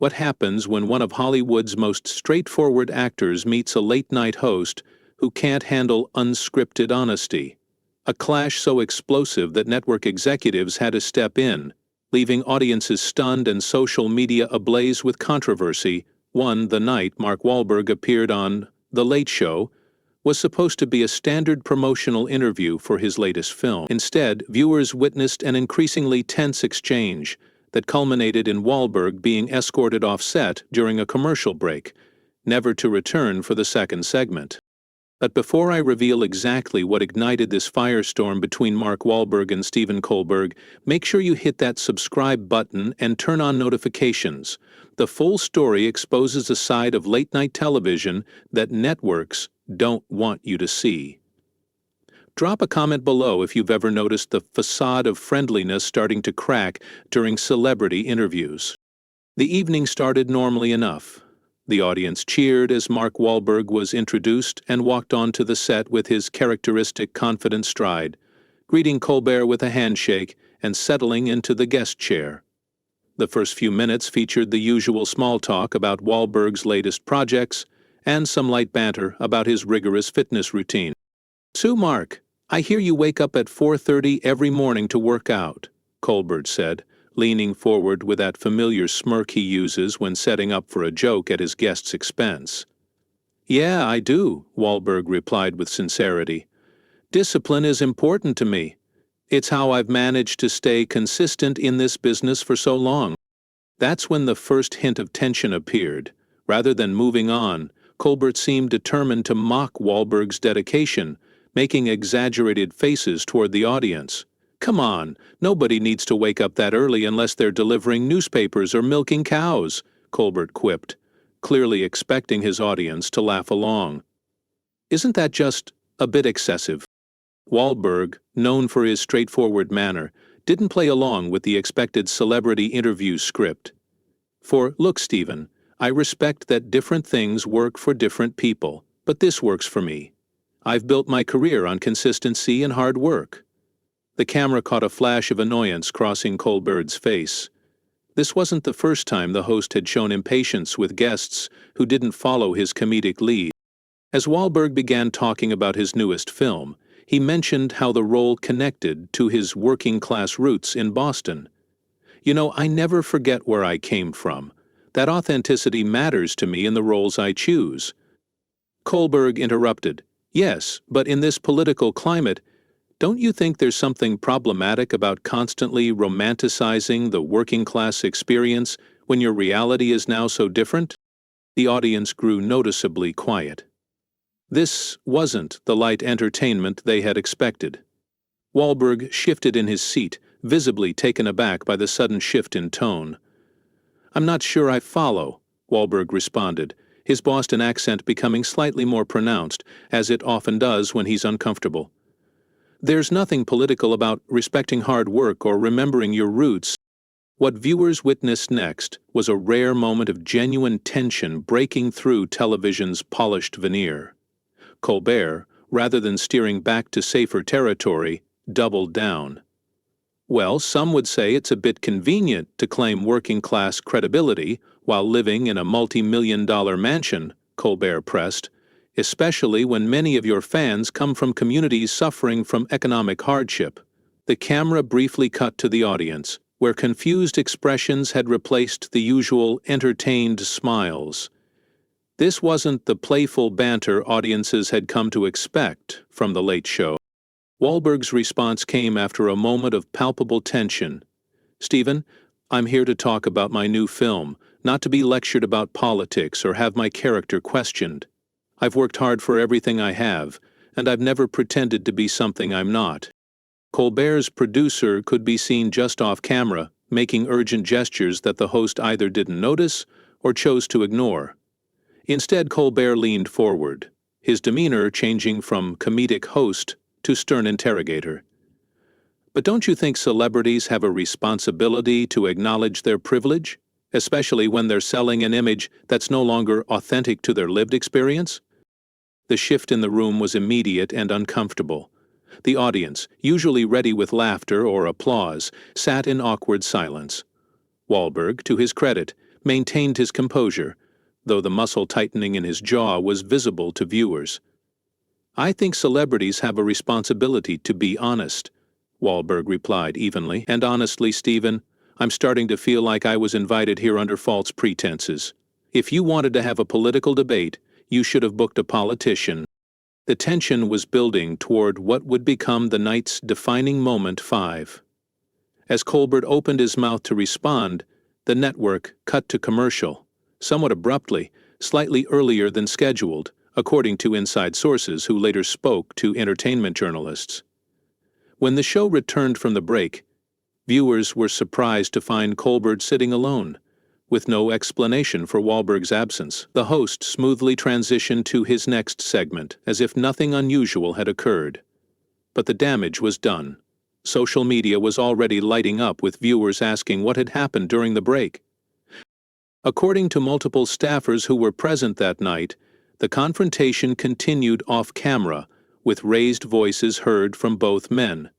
What happens when one of Hollywood's most straightforward actors meets a late-night host who can't handle unscripted honesty? A clash so explosive that network executives had to step in, leaving audiences stunned and social media ablaze with controversy. The night Mark Wahlberg appeared on The Late Show was supposed to be a standard promotional interview for his latest film. Instead, viewers witnessed an increasingly tense exchange that culminated in Wahlberg being escorted off set during a commercial break, never to return for the second segment. But before I reveal exactly what ignited this firestorm between Mark Wahlberg and Stephen Colbert, make sure you hit that subscribe button and turn on notifications. The full story exposes a side of late-night television that networks don't want you to see. Drop a comment below if you've ever noticed the facade of friendliness starting to crack during celebrity interviews. The evening started normally enough. The audience cheered as Mark Wahlberg was introduced and walked onto the set with his characteristic confident stride, greeting Colbert with a handshake and settling into the guest chair. The first few minutes featured the usual small talk about Wahlberg's latest projects and some light banter about his rigorous fitness routine. "So, Mark, I hear you wake up at 4:30 every morning to work out," Colbert said, leaning forward with that familiar smirk he uses when setting up for a joke at his guest's expense. "Yeah, I do," Wahlberg replied with sincerity. "Discipline is important to me. It's how I've managed to stay consistent in this business for so long." That's when the first hint of tension appeared. Rather than moving on, Colbert seemed determined to mock Wahlberg's dedication, making exaggerated faces toward the audience. "Come on, nobody needs to wake up that early unless they're delivering newspapers or milking cows," Colbert quipped, clearly expecting his audience to laugh along. "Isn't that just a bit excessive?" Wahlberg, known for his straightforward manner, didn't play along with the expected celebrity interview script. "Look, Stephen, I respect that different things work for different people, but this works for me. I've built my career on consistency and hard work." The camera caught a flash of annoyance crossing Colbert's face. This wasn't the first time the host had shown impatience with guests who didn't follow his comedic lead. As Wahlberg began talking about his newest film, he mentioned how the role connected to his working-class roots in Boston. "You know, I never forget where I came from. That authenticity matters to me in the roles I choose." Colbert interrupted. "Yes, but in this political climate, don't you think there's something problematic about constantly romanticizing the working-class experience when your reality is now so different?" The audience grew noticeably quiet. This wasn't the light entertainment they had expected. Wahlberg shifted in his seat, visibly taken aback by the sudden shift in tone. "I'm not sure I follow," Wahlberg responded, his Boston accent becoming slightly more pronounced, as it often does when he's uncomfortable. "There's nothing political about respecting hard work or remembering your roots." What viewers witnessed next was a rare moment of genuine tension breaking through television's polished veneer. Colbert, rather than steering back to safer territory, doubled down. "Well, some would say it's a bit convenient to claim working-class credibility while living in a multi-million-dollar mansion," Colbert pressed, "especially when many of your fans come from communities suffering from economic hardship." The camera briefly cut to the audience, where confused expressions had replaced the usual entertained smiles. This wasn't the playful banter audiences had come to expect from The Late Show. Wahlberg's response came after a moment of palpable tension. "Stephen, I'm here to talk about my new film, not to be lectured about politics or have my character questioned. I've worked hard for everything I have, and I've never pretended to be something I'm not." Colbert's producer could be seen just off camera, making urgent gestures that the host either didn't notice or chose to ignore. Instead, Colbert leaned forward, his demeanor changing from comedic host to stern interrogator. "But don't you think celebrities have a responsibility to acknowledge their privilege, especially when they're selling an image that's no longer authentic to their lived experience?" The shift in the room was immediate and uncomfortable. The audience, usually ready with laughter or applause, sat in awkward silence. Wahlberg, to his credit, maintained his composure, though the muscle tightening in his jaw was visible to viewers. "I think celebrities have a responsibility to be honest," Wahlberg replied evenly. "And honestly, Stephen, I'm starting to feel like I was invited here under false pretenses. If you wanted to have a political debate, you should have booked a politician." The tension was building toward what would become the night's defining moment 5. As Colbert opened his mouth to respond, the network cut to commercial, somewhat abruptly, slightly earlier than scheduled, according to inside sources who later spoke to entertainment journalists. When the show returned from the break, viewers were surprised to find Colbert sitting alone, with no explanation for Wahlberg's absence. The host smoothly transitioned to his next segment, as if nothing unusual had occurred. But the damage was done. Social media was already lighting up with viewers asking what had happened during the break. According to multiple staffers who were present that night, the confrontation continued off-camera, with raised voices heard from both men.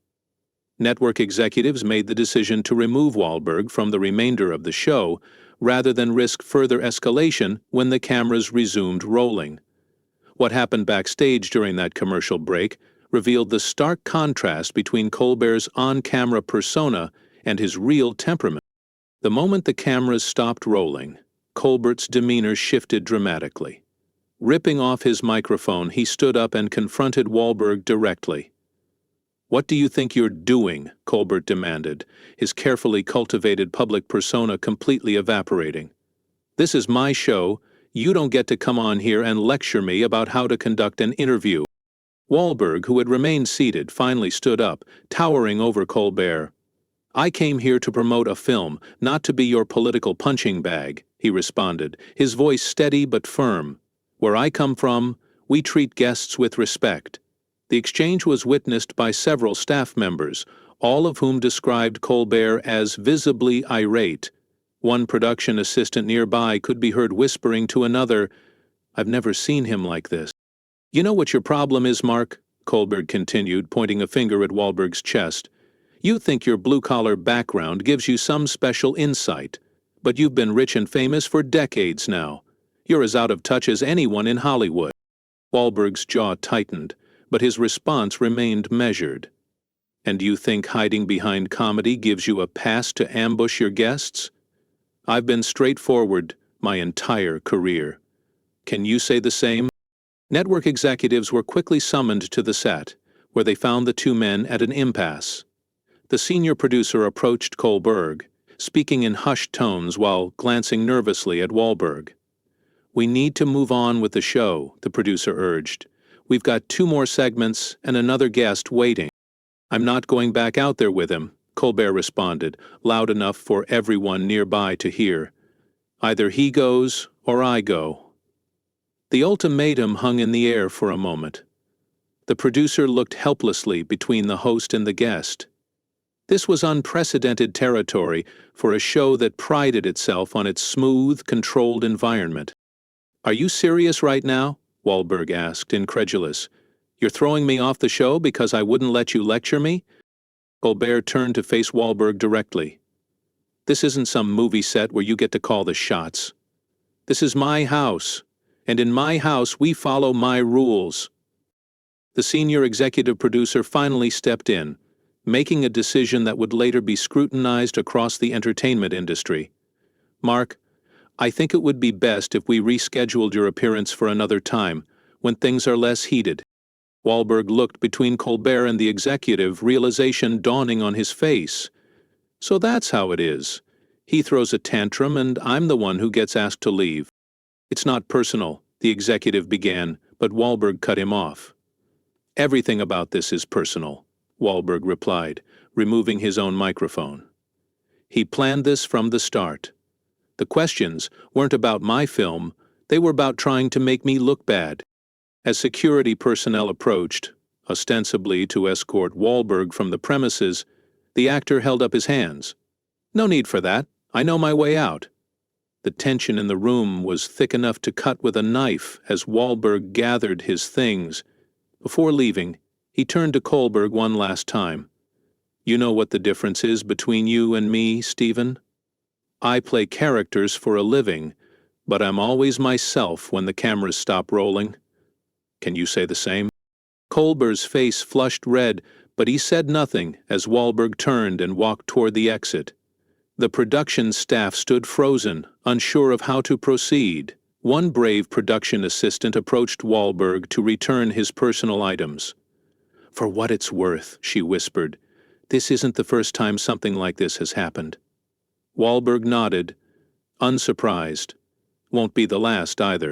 Network executives made the decision to remove Wahlberg from the remainder of the show, rather than risk further escalation when the cameras resumed rolling. What happened backstage during that commercial break revealed the stark contrast between Colbert's on-camera persona and his real temperament. The moment the cameras stopped rolling, Colbert's demeanor shifted dramatically. Ripping off his microphone, he stood up and confronted Wahlberg directly. "What do you think you're doing?" Colbert demanded, his carefully cultivated public persona completely evaporating. "This is my show. You don't get to come on here and lecture me about how to conduct an interview." Wahlberg, who had remained seated, finally stood up, towering over Colbert. "I came here to promote a film, not to be your political punching bag," he responded, his voice steady but firm. "Where I come from, we treat guests with respect." The exchange was witnessed by several staff members, all of whom described Colbert as visibly irate. One production assistant nearby could be heard whispering to another, "I've never seen him like this." "You know what your problem is, Mark?" Colbert continued, pointing a finger at Wahlberg's chest. "You think your blue-collar background gives you some special insight, but you've been rich and famous for decades now. You're as out of touch as anyone in Hollywood." Wahlberg's jaw tightened, but his response remained measured. "And you think hiding behind comedy gives you a pass to ambush your guests? I've been straightforward my entire career. Can you say the same?" Network executives were quickly summoned to the set, where they found the two men at an impasse. The senior producer approached Colbert, speaking in hushed tones while glancing nervously at Wahlberg. "We need to move on with the show," the producer urged. "We've got 2 more segments and another guest waiting." "I'm not going back out there with him," Colbert responded, loud enough for everyone nearby to hear. "Either he goes or I go." The ultimatum hung in the air for a moment. The producer looked helplessly between the host and the guest. This was unprecedented territory for a show that prided itself on its smooth, controlled environment. "Are you serious right now?" Wahlberg asked, incredulous. "You're throwing me off the show because I wouldn't let you lecture me?" Colbert turned to face Wahlberg directly. "This isn't some movie set where you get to call the shots. This is my house, and in my house we follow my rules." The senior executive producer finally stepped in, making a decision that would later be scrutinized across the entertainment industry. "Mark, I think it would be best if we rescheduled your appearance for another time, when things are less heated." Wahlberg looked between Colbert and the executive, realization dawning on his face. "So that's how it is. He throws a tantrum and I'm the one who gets asked to leave." "It's not personal," the executive began, but Wahlberg cut him off. "Everything about this is personal," Wahlberg replied, removing his own microphone. "He planned this from the start. The questions weren't about my film, they were about trying to make me look bad." As security personnel approached, ostensibly to escort Wahlberg from the premises, the actor held up his hands. "No need for that. I know my way out." The tension in the room was thick enough to cut with a knife as Wahlberg gathered his things. Before leaving, he turned to Colbert one last time. "You know what the difference is between you and me, Stephen?" I play characters for a living, but I'm always myself when the cameras stop rolling. Can you say the same? Colbert's face flushed red, but he said nothing as Wahlberg turned and walked toward the exit. The production staff stood frozen, unsure of how to proceed. One brave production assistant approached Wahlberg to return his personal items. "For what it's worth," she whispered, "this isn't the first time something like this has happened." Wahlberg nodded, unsurprised. Won't be the last either.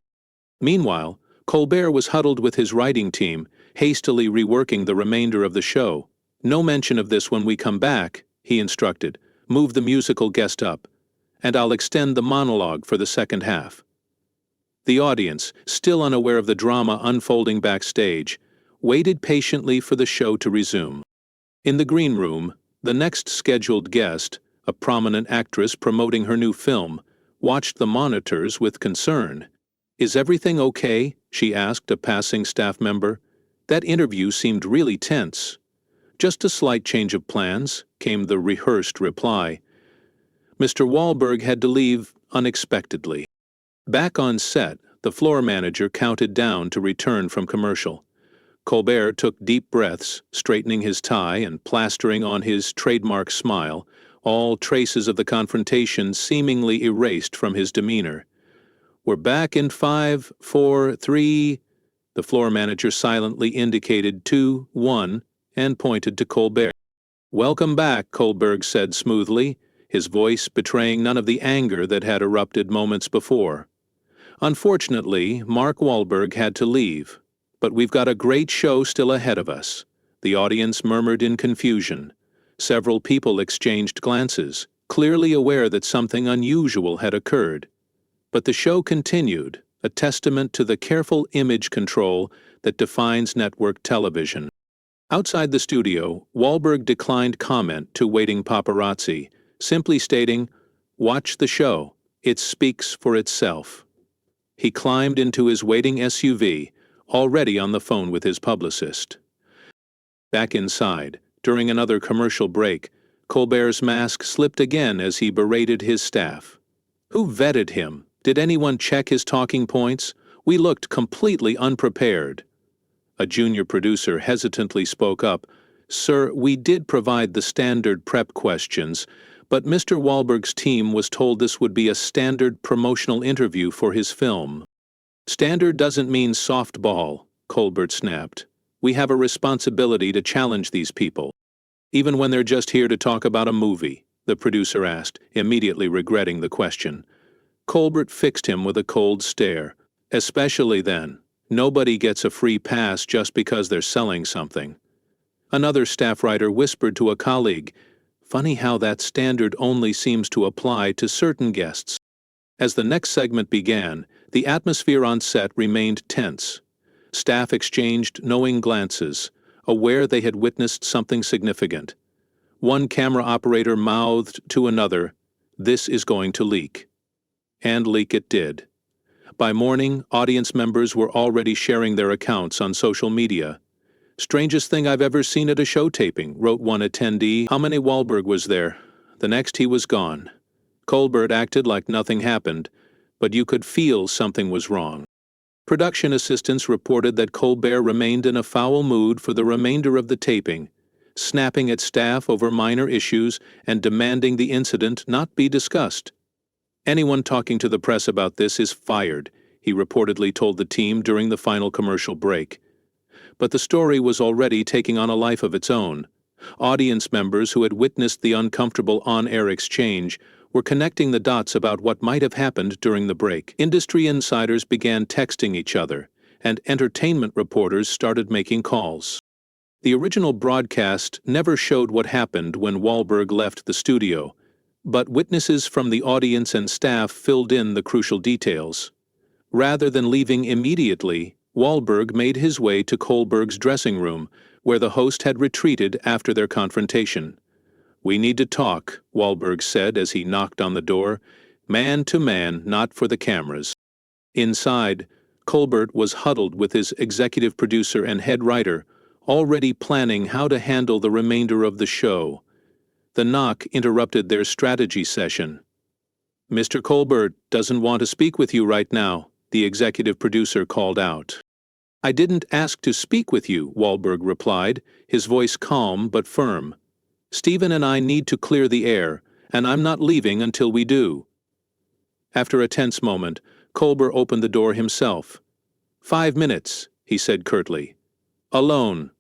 Meanwhile, Colbert was huddled with his writing team, hastily reworking the remainder of the show. "No mention of this when we come back," he instructed. "Move the musical guest up, and I'll extend the monologue for the second half." The audience, still unaware of the drama unfolding backstage, waited patiently for the show to resume. In the green room, the next scheduled guest, a prominent actress promoting her new film, watched the monitors with concern. "Is everything okay?" she asked a passing staff member. "That interview seemed really tense." "Just a slight change of plans," came the rehearsed reply. Mr. Wahlberg had to leave unexpectedly. Back on set, the floor manager counted down to return from commercial. Colbert took deep breaths, straightening his tie and plastering on his trademark smile, all traces of the confrontation seemingly erased from his demeanor. "We're back in 5, 4, 3... The floor manager silently indicated 2, 1, and pointed to Colbert. "Welcome back," Colbert said smoothly, his voice betraying none of the anger that had erupted moments before. "Unfortunately, Mark Wahlberg had to leave, but we've got a great show still ahead of us." The audience murmured in confusion. Several people exchanged glances, clearly aware that something unusual had occurred. But the show continued, a testament to the careful image control that defines network television. Outside the studio, Wahlberg declined comment to waiting paparazzi, simply stating, "Watch the show. It speaks for itself." He climbed into his waiting SUV, already on the phone with his publicist. Back inside, during another commercial break, Colbert's mask slipped again as he berated his staff. "Who vetted him? Did anyone check his talking points? We looked completely unprepared." A junior producer hesitantly spoke up. "Sir, we did provide the standard prep questions, but Mr. Wahlberg's team was told this would be a standard promotional interview for his film." "Standard doesn't mean softball," Colbert snapped. "We have a responsibility to challenge these people." "Even when they're just here to talk about a movie?" the producer asked, immediately regretting the question. Colbert fixed him with a cold stare. "Especially then. Nobody gets a free pass just because they're selling something." Another staff writer whispered to a colleague, "Funny how that standard only seems to apply to certain guests." As the next segment began, the atmosphere on set remained tense. Staff exchanged knowing glances, aware they had witnessed something significant. One camera operator mouthed to another, "This is going to leak." And leak it did. By morning, audience members were already sharing their accounts on social media. "Strangest thing I've ever seen at a show taping," wrote one attendee. "How many Wahlberg was there?" The next he was gone. Colbert acted like nothing happened, but you could feel something was wrong. Production assistants reported that Colbert remained in a foul mood for the remainder of the taping, snapping at staff over minor issues and demanding the incident not be discussed. "Anyone talking to the press about this is fired," he reportedly told the team during the final commercial break. But the story was already taking on a life of its own. Audience members who had witnessed the uncomfortable on-air exchange were connecting the dots about what might have happened during the break. Industry insiders began texting each other, and entertainment reporters started making calls. The original broadcast never showed what happened when Wahlberg left the studio, but witnesses from the audience and staff filled in the crucial details. Rather than leaving immediately, Wahlberg made his way to Colbert's dressing room, where the host had retreated after their confrontation. "We need to talk," Wahlberg said as he knocked on the door. "Man to man, not for the cameras." Inside, Colbert was huddled with his executive producer and head writer, already planning how to handle the remainder of the show. The knock interrupted their strategy session. Mr. Colbert doesn't want to speak with you right now, the executive producer called out. I didn't ask to speak with you, Wahlberg replied, his voice calm but firm. Stephen and I need to clear the air, and I'm not leaving until we do. After a tense moment, Colbert opened the door himself. 5 minutes, he said curtly. Alone,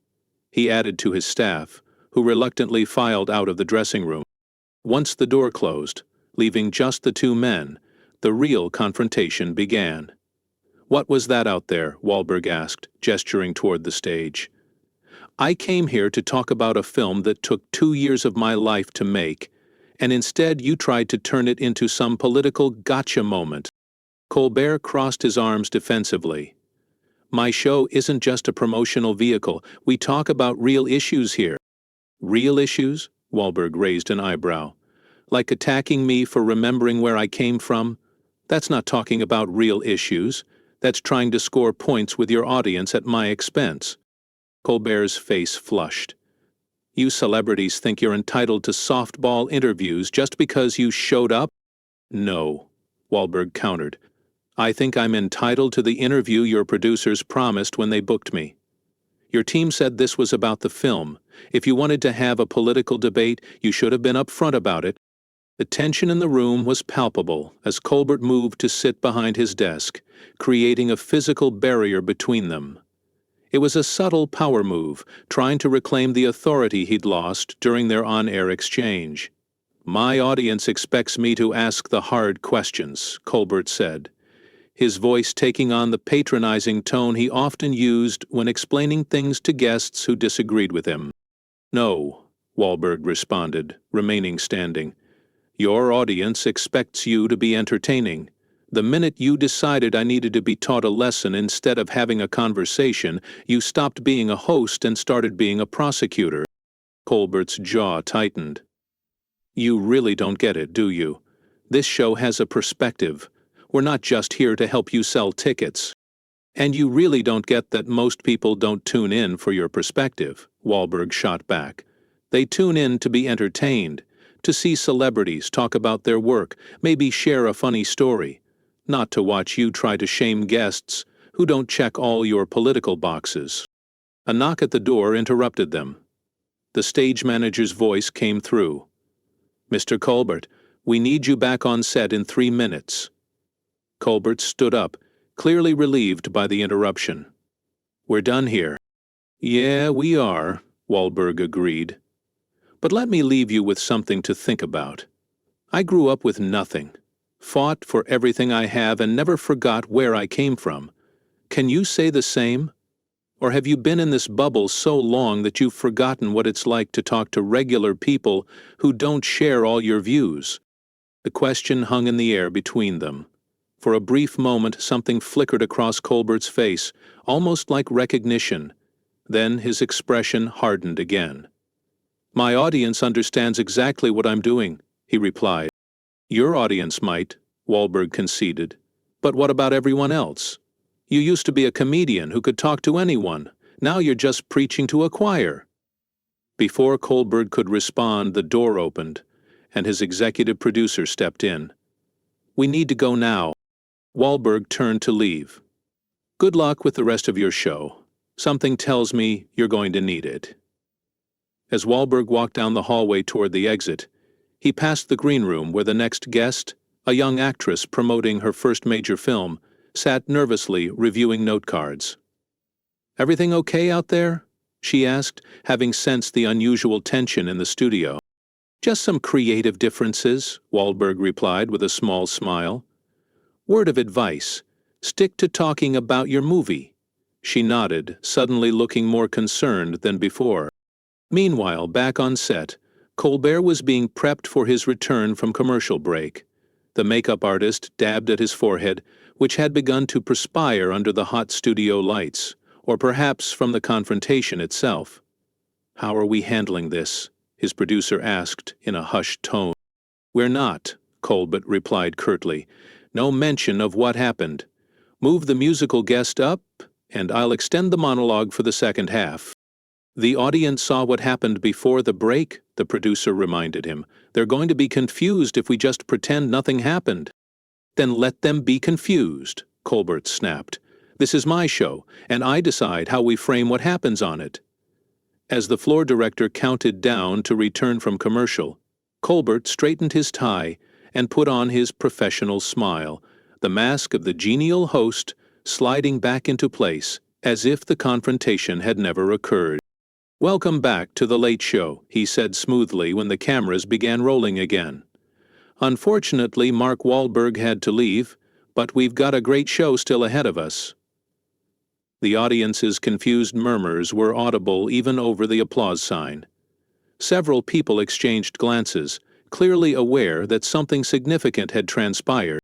he added to his staff, who reluctantly filed out of the dressing room. Once the door closed, leaving just the two men, the real confrontation began. What was that out there? Wahlberg asked, gesturing toward the stage. I came here to talk about a film that took 2 years of my life to make, and instead you tried to turn it into some political gotcha moment. Colbert crossed his arms defensively. My show isn't just a promotional vehicle. We talk about real issues here. Real issues? Wahlberg raised an eyebrow. Like attacking me for remembering where I came from? That's not talking about real issues. That's trying to score points with your audience at my expense. Colbert's face flushed. You celebrities think you're entitled to softball interviews just because you showed up? No, Wahlberg countered. I think I'm entitled to the interview your producers promised when they booked me. Your team said this was about the film. If you wanted to have a political debate, you should have been upfront about it. The tension in the room was palpable as Colbert moved to sit behind his desk, creating a physical barrier between them. It was a subtle power move, trying to reclaim the authority he'd lost during their on-air exchange. My audience expects me to ask the hard questions, Colbert said, his voice taking on the patronizing tone he often used when explaining things to guests who disagreed with him. No, Wahlberg responded, remaining standing. Your audience expects you to be entertaining. The minute you decided I needed to be taught a lesson instead of having a conversation, you stopped being a host and started being a prosecutor. Colbert's jaw tightened. You really don't get it, do you? This show has a perspective. We're not just here to help you sell tickets. And you really don't get that most people don't tune in for your perspective, Wahlberg shot back. They tune in to be entertained, to see celebrities talk about their work, maybe share a funny story, not to watch you try to shame guests who don't check all your political boxes. A knock at the door interrupted them. The stage manager's voice came through. Mr. Colbert, we need you back on set in 3 minutes. Colbert stood up, clearly relieved by the interruption. We're done here. Yeah, we are, Wahlberg agreed. But let me leave you with something to think about. I grew up with nothing, fought for everything I have, and never forgot where I came from. Can you say the same? Or have you been in this bubble so long that you've forgotten what it's like to talk to regular people who don't share all your views? The question hung in the air between them. For a brief moment, something flickered across Colbert's face, almost like recognition. Then his expression hardened again. My audience understands exactly what I'm doing, he replied. Your audience might, Wahlberg conceded. But what about everyone else? You used to be a comedian who could talk to anyone. Now you're just preaching to a choir. Before Colbert could respond, the door opened, and his executive producer stepped in. We need to go now. Wahlberg turned to leave. Good luck with the rest of your show. Something tells me you're going to need it. As Wahlberg walked down the hallway toward the exit, he passed the green room where the next guest, a young actress promoting her first major film, sat nervously reviewing note cards. Everything okay out there? She asked, having sensed the unusual tension in the studio. Just some creative differences, Wahlberg replied with a small smile. Word of advice, stick to talking about your movie. She nodded, suddenly looking more concerned than before. Meanwhile, back on set, Colbert was being prepped for his return from commercial break. The makeup artist dabbed at his forehead, which had begun to perspire under the hot studio lights, or perhaps from the confrontation itself. How are we handling this? His producer asked in a hushed tone. We're not, Colbert replied curtly. No mention of what happened. Move the musical guest up, and I'll extend the monologue for the second half. The audience saw what happened before the break, the producer reminded him. They're going to be confused if we just pretend nothing happened. Then let them be confused, Colbert snapped. This is my show, and I decide how we frame what happens on it. As the floor director counted down to return from commercial, Colbert straightened his tie and put on his professional smile, the mask of the genial host sliding back into place as if the confrontation had never occurred. "Welcome back to The Late Show," he said smoothly when the cameras began rolling again. "Unfortunately, Mark Wahlberg had to leave, but we've got a great show still ahead of us." The audience's confused murmurs were audible even over the applause sign. Several people exchanged glances, clearly aware that something significant had transpired.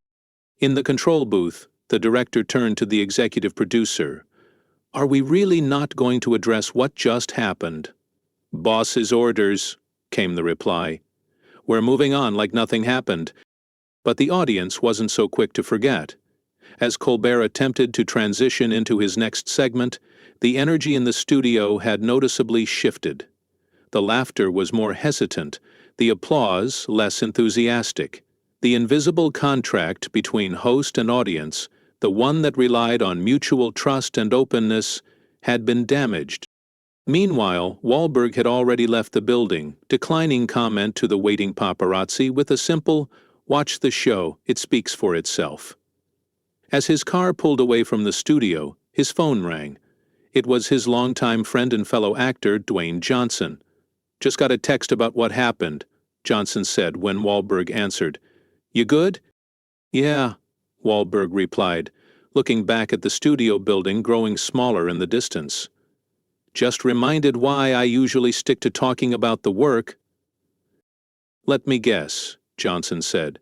In the control booth, the director turned to the executive producer. "Are we really not going to address what just happened?" "Boss's orders," came the reply. "We're moving on like nothing happened." But the audience wasn't so quick to forget. As Colbert attempted to transition into his next segment, the energy in the studio had noticeably shifted. The laughter was more hesitant, the applause less enthusiastic. The invisible contract between host and audience, the one that relied on mutual trust and openness, had been damaged. Meanwhile, Wahlberg had already left the building, declining comment to the waiting paparazzi with a simple, "Watch the show, it speaks for itself." As his car pulled away from the studio, his phone rang. It was his longtime friend and fellow actor, Dwayne Johnson. "Just got a text about what happened," Johnson said when Wahlberg answered. "You good?" "Yeah," Wahlberg replied, looking back at the studio building growing smaller in the distance. "Just reminded why I usually stick to talking about the work." "Let me guess," Johnson said.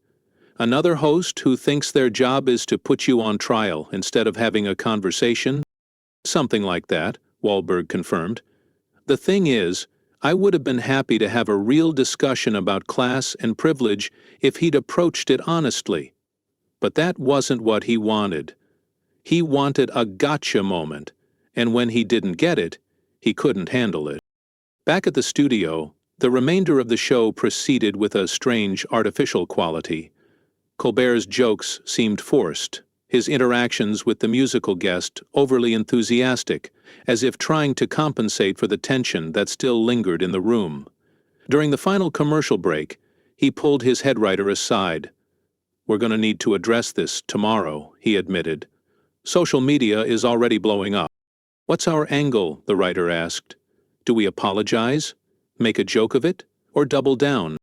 "Another host who thinks their job is to put you on trial instead of having a conversation?" "Something like that," Wahlberg confirmed. "The thing is, I would have been happy to have a real discussion about class and privilege if he'd approached it honestly. But that wasn't what he wanted. He wanted a gotcha moment, and when he didn't get it, he couldn't handle it." Back at the studio, the remainder of the show proceeded with a strange artificial quality. Colbert's jokes seemed forced, his interactions with the musical guest overly enthusiastic, as if trying to compensate for the tension that still lingered in the room. During the final commercial break, he pulled his head writer aside. "We're going to need to address this tomorrow," he admitted. "Social media is already blowing up." "What's our angle?" the writer asked. "Do we apologize, make a joke of it, or double down?"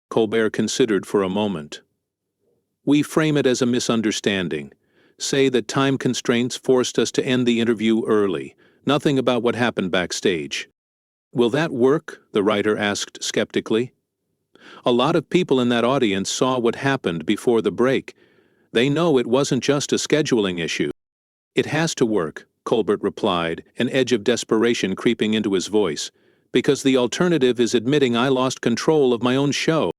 Colbert considered for a moment. "We frame it as a misunderstanding. Say that time constraints forced us to end the interview early. Nothing about what happened backstage." "Will that work?" the writer asked skeptically. "A lot of people in that audience saw what happened before the break. They know it wasn't just a scheduling issue." "It has to work," Colbert replied, an edge of desperation creeping into his voice, "because the alternative is admitting I lost control of my own show."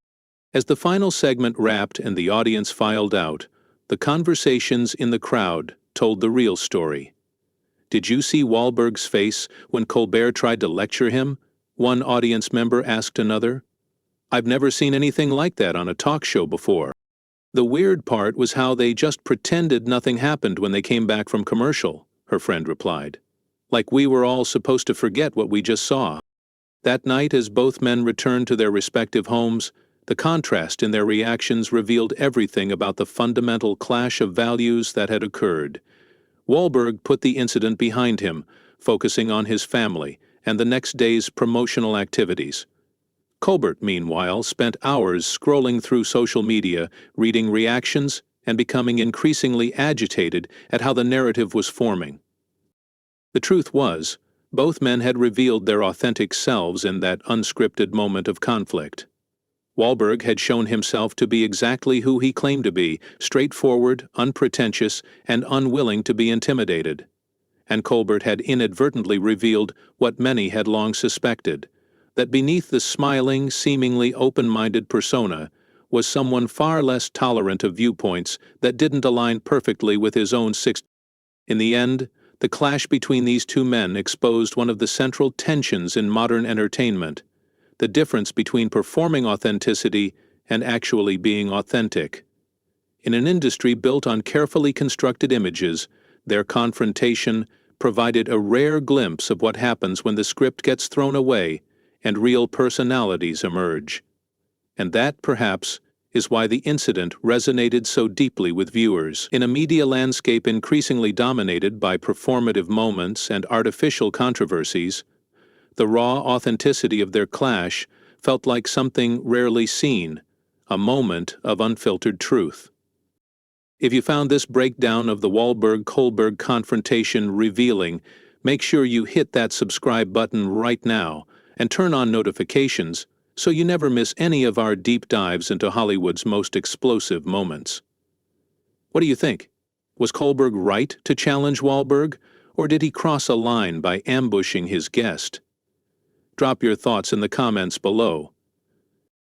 As the final segment wrapped and the audience filed out, the conversations in the crowd told the real story. "Did you see Wahlberg's face when Colbert tried to lecture him?" one audience member asked another. "I've never seen anything like that on a talk show before." "The weird part was how they just pretended nothing happened when they came back from commercial," her friend replied. "Like we were all supposed to forget what we just saw." That night, as both men returned to their respective homes, the contrast in their reactions revealed everything about the fundamental clash of values that had occurred. Wahlberg put the incident behind him, focusing on his family and the next day's promotional activities. Colbert, meanwhile, spent hours scrolling through social media, reading reactions, and becoming increasingly agitated at how the narrative was forming. The truth was, both men had revealed their authentic selves in that unscripted moment of conflict. Wahlberg had shown himself to be exactly who he claimed to be, straightforward, unpretentious, and unwilling to be intimidated. And Colbert had inadvertently revealed what many had long suspected, that beneath the smiling, seemingly open-minded persona was someone far less tolerant of viewpoints that didn't align perfectly with his own In the end, The clash between these two men exposed one of the central tensions in modern entertainment: the difference between performing authenticity and actually being authentic. In an industry built on carefully constructed images, their confrontation provided a rare glimpse of what happens when the script gets thrown away and real personalities emerge. And that, perhaps, is why the incident resonated so deeply with viewers. In a media landscape increasingly dominated by performative moments and artificial controversies, the raw authenticity of their clash felt like something rarely seen, a moment of unfiltered truth. If you found this breakdown of the Wahlberg-Colbert confrontation revealing, make sure you hit that subscribe button right now and turn on notifications so you never miss any of our deep dives into Hollywood's most explosive moments. What do you think? Was Colbert right to challenge Wahlberg, or did he cross a line by ambushing his guest? Drop your thoughts in the comments below.